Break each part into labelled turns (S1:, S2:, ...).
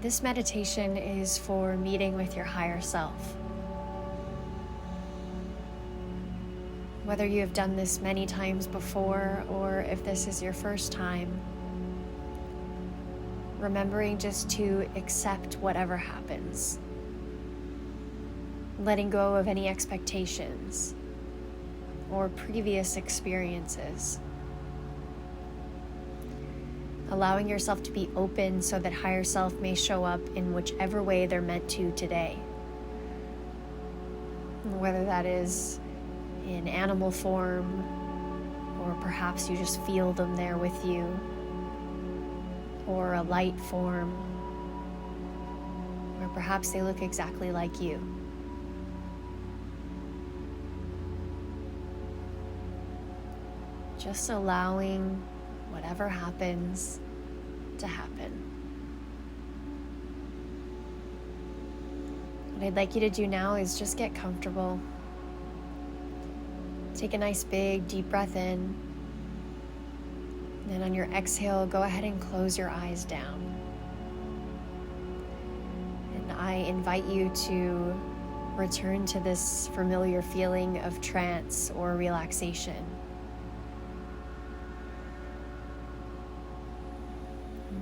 S1: This meditation is for meeting with your higher self. Whether you have done this many times before or if this is your first time, remembering just to accept whatever happens, letting go of any expectations or previous experiences, allowing yourself to be open so that higher self may show up in whichever way they're meant to today. Whether that is in animal form, or perhaps you just feel them there with you, or a light form, or perhaps they look exactly like you. Just allowing whatever happens to happen. What I'd like you to do now is just get comfortable. Take a nice big deep breath in. Then on your exhale, go ahead and close your eyes down. And I invite you to return to this familiar feeling of trance or relaxation.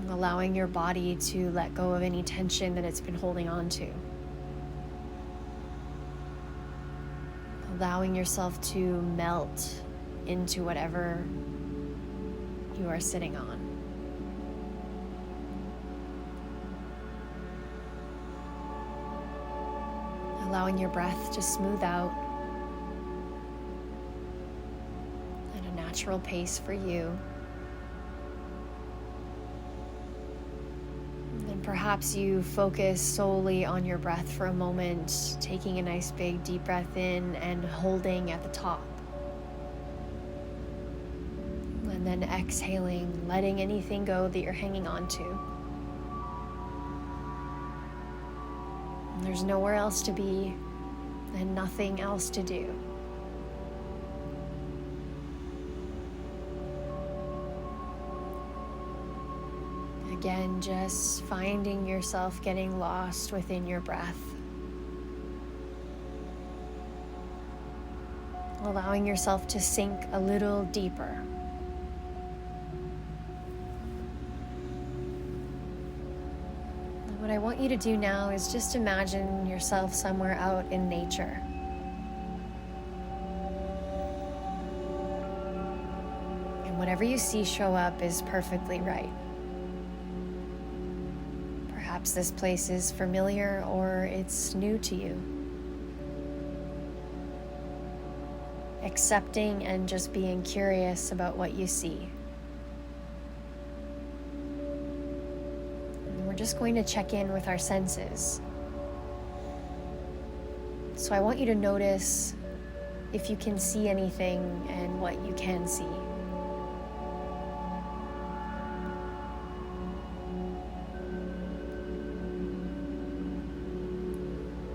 S1: Allowing your body to let go of any tension that it's been holding on to. Allowing yourself to melt into whatever you are sitting on. Allowing your breath to smooth out at a natural pace for you. Perhaps you focus solely on your breath for a moment, taking a nice big deep breath in and holding at the top. And then exhaling, letting anything go that you're hanging on to. And there's nowhere else to be and nothing else to do. Again, just finding yourself getting lost within your breath. Allowing yourself to sink a little deeper. And what I want you to do now is just imagine yourself somewhere out in nature. And whatever you see show up is perfectly right. Perhaps this place is familiar or it's new to you. Accepting and just being curious about what you see. And we're just going to check in with our senses. So I want you to notice if you can see anything and what you can see.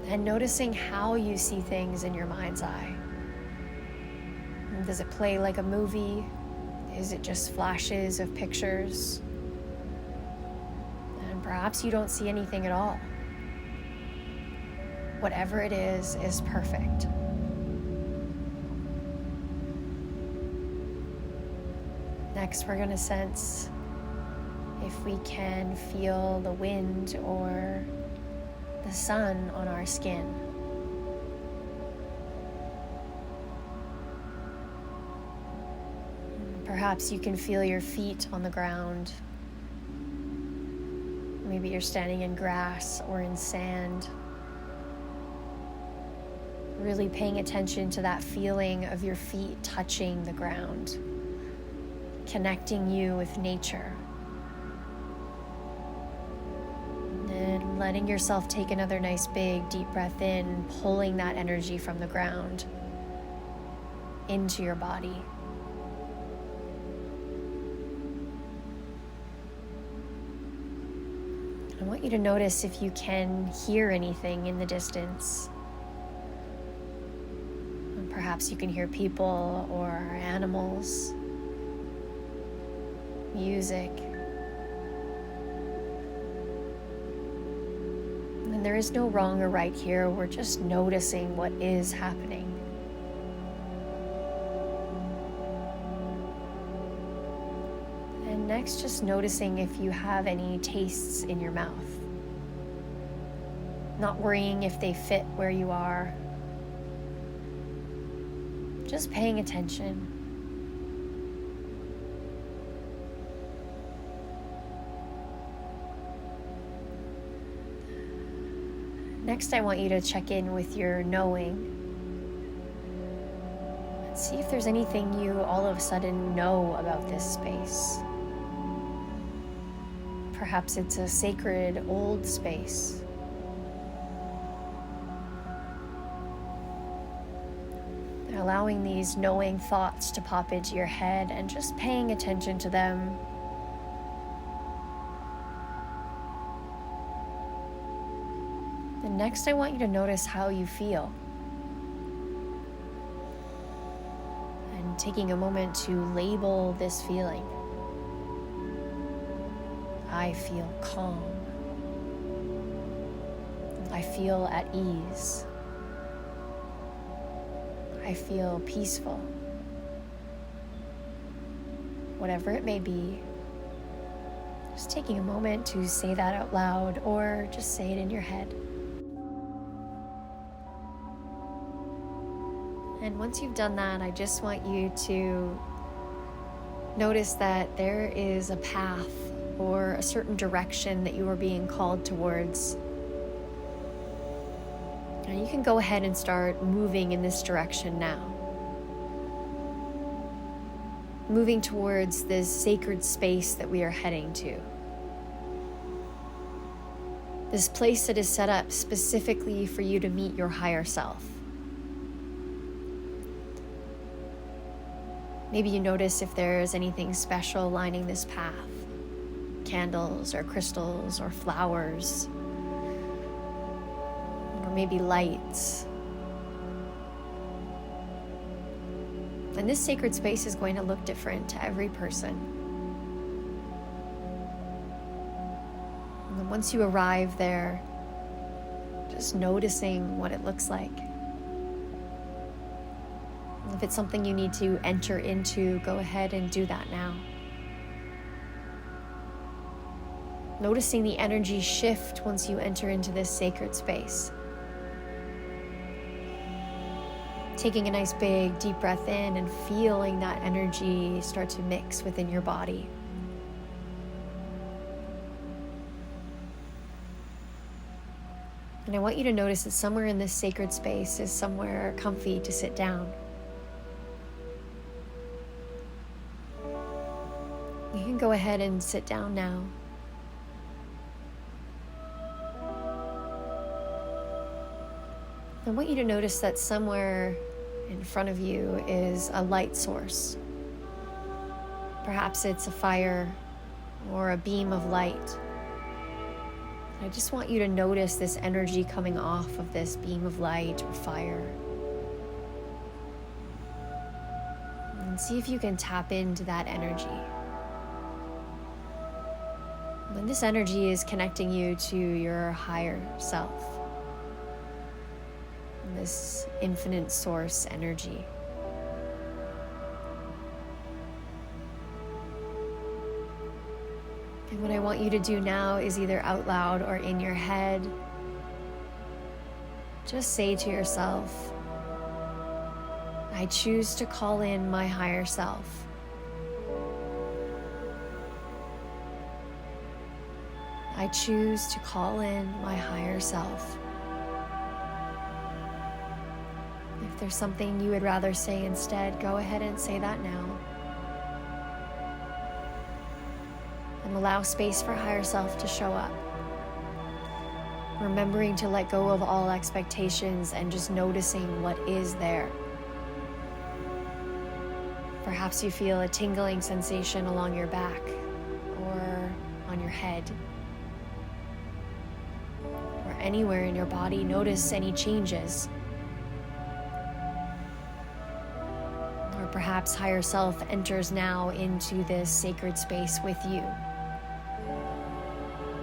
S1: And noticing how you see things in your mind's eye. Does it play like a movie? Is it just flashes of pictures? And perhaps you don't see anything at all. Whatever it is perfect. Next, we're going to sense if we can feel the wind or the sun on our skin. Perhaps you can feel your feet on the ground. Maybe you're standing in grass or in sand. Really paying attention to that feeling of your feet touching the ground, connecting you with nature. And letting yourself take another nice big deep breath in, pulling that energy from the ground into your body. I want you to notice if you can hear anything in the distance. And perhaps you can hear people or animals, music. And there is no wrong or right here. We're just noticing what is happening. And next, just noticing if you have any tastes in your mouth. Not worrying if they fit where you are. Just paying attention. Next, I want you to check in with your knowing and see if there's anything you all of a sudden know about this space. Perhaps it's a sacred old space. And allowing these knowing thoughts to pop into your head and just paying attention to them. And next, I want you to notice how you feel. And taking a moment to label this feeling. I feel calm. I feel at ease. I feel peaceful. Whatever it may be, just taking a moment to say that out loud or just say it in your head. And once you've done that, I just want you to notice that there is a path or a certain direction that you are being called towards. And you can go ahead and start moving in this direction now. Moving towards this sacred space that we are heading to. This place that is set up specifically for you to meet your higher self. Maybe you notice if there's anything special lining this path. Candles or crystals or flowers. Or maybe lights. And this sacred space is going to look different to every person. And then once you arrive there, just noticing what it looks like. If it's something you need to enter into, go ahead and do that now. Noticing the energy shift once you enter into this sacred space. Taking a nice big deep breath in and feeling that energy start to mix within your body. And I want you to notice that somewhere in this sacred space is somewhere comfy to sit down. You can go ahead and sit down now. I want you to notice that somewhere in front of you is a light source. Perhaps it's a fire or a beam of light. I just want you to notice this energy coming off of this beam of light or fire. And see if you can tap into that energy. And this energy is connecting you to your higher self. And this infinite source energy. And what I want you to do now is either out loud or in your head, just say to yourself, I choose to call in my higher self. I choose to call in my higher self. If there's something you would rather say instead, go ahead and say that now. And allow space for higher self to show up. Remembering to let go of all expectations and just noticing what is there. Perhaps you feel a tingling sensation along your back or on your head. Anywhere in your body, notice any changes. Or perhaps higher self enters now into this sacred space with you.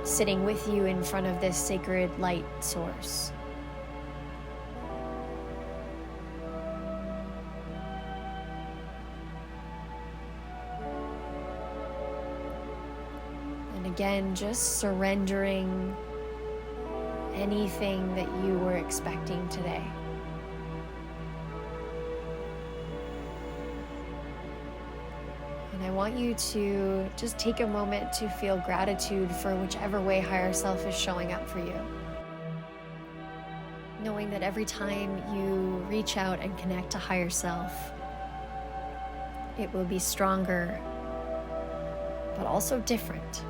S1: sitting with you in front of this sacred light source. And again, just surrendering anything that you were expecting today. And I want you to just take a moment to feel gratitude for whichever way higher self is showing up for you. Knowing that every time you reach out and connect to higher self, it will be stronger, but also different.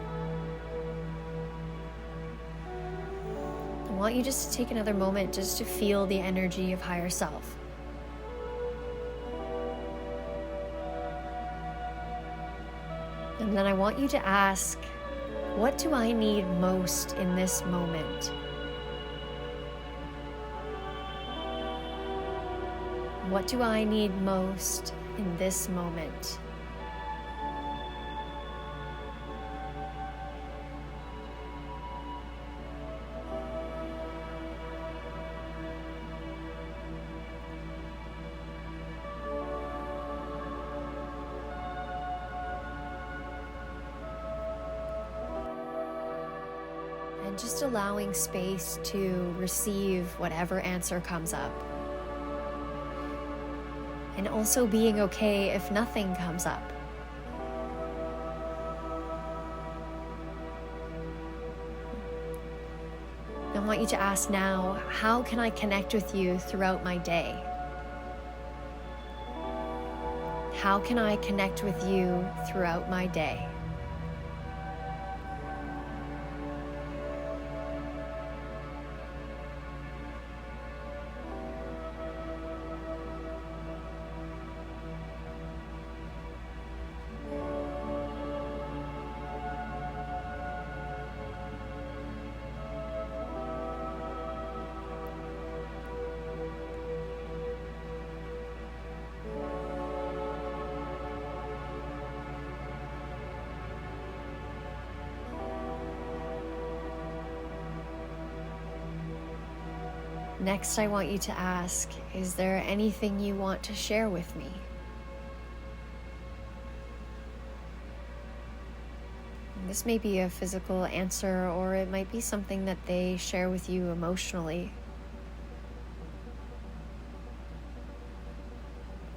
S1: I want you just to take another moment just to feel the energy of higher self. And then I want you to ask, what do I need most in this moment? What do I need most in this moment? And just allowing space to receive whatever answer comes up. And also being okay if nothing comes up. I want you to ask now, how can I connect with you throughout my day? How can I connect with you throughout my day? Next, I want you to ask, is there anything you want to share with me? And this may be a physical answer, or it might be something that they share with you emotionally.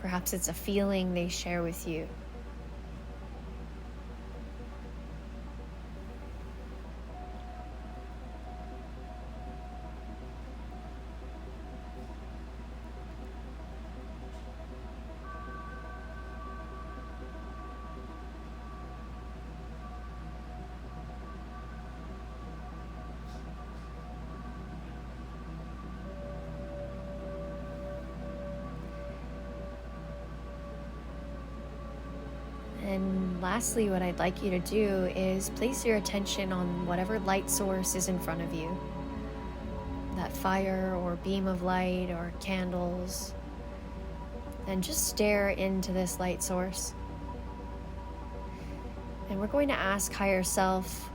S1: Perhaps it's a feeling they share with you. And lastly, what I'd like you to do is place your attention on whatever light source is in front of you. That fire or beam of light or candles. And just stare into this light source. And we're going to ask higher self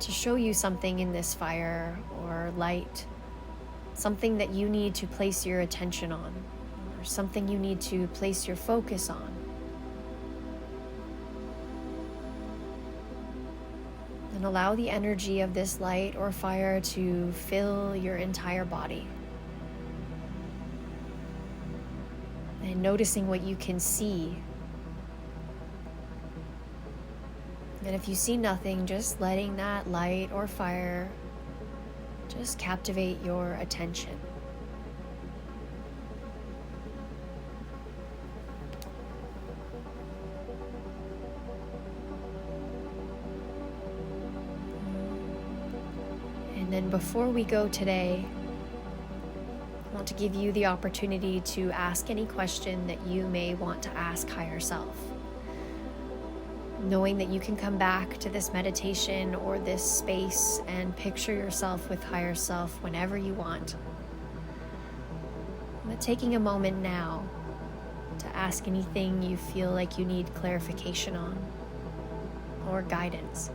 S1: to show you something in this fire or light. Something that you need to place your attention on. Or something you need to place your focus on. And allow the energy of this light or fire to fill your entire body. And noticing what you can see. And if you see nothing, just letting that light or fire just captivate your attention. And then before we go today, I want to give you the opportunity to ask any question that you may want to ask higher self. Knowing that you can come back to this meditation or this space and picture yourself with higher self whenever you want. But taking a moment now to ask anything you feel like you need clarification on or guidance.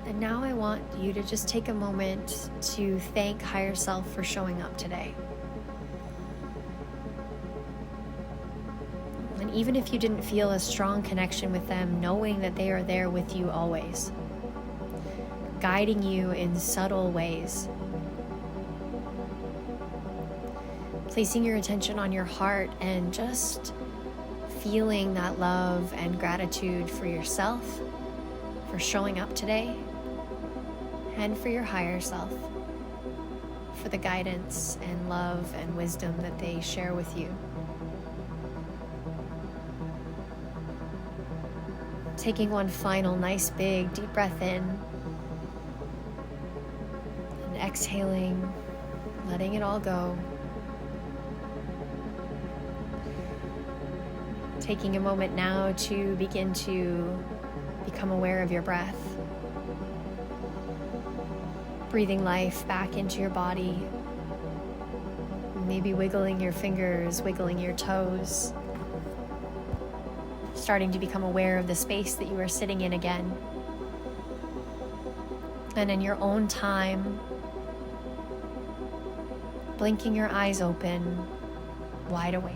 S1: And now I want you to just take a moment to thank higher self for showing up today. And even if you didn't feel a strong connection with them, knowing that they are there with you always, guiding you in subtle ways, placing your attention on your heart and just feeling that love and gratitude for yourself, for showing up today, and for your higher self, for the guidance and love and wisdom that they share with you. Taking one final nice big deep breath in and exhaling, letting it all go. Taking a moment now to begin to become aware of your breath. Breathing life back into your body. Maybe wiggling your fingers, wiggling your toes. Starting to become aware of the space that you are sitting in again. And in your own time, blinking your eyes open, wide awake.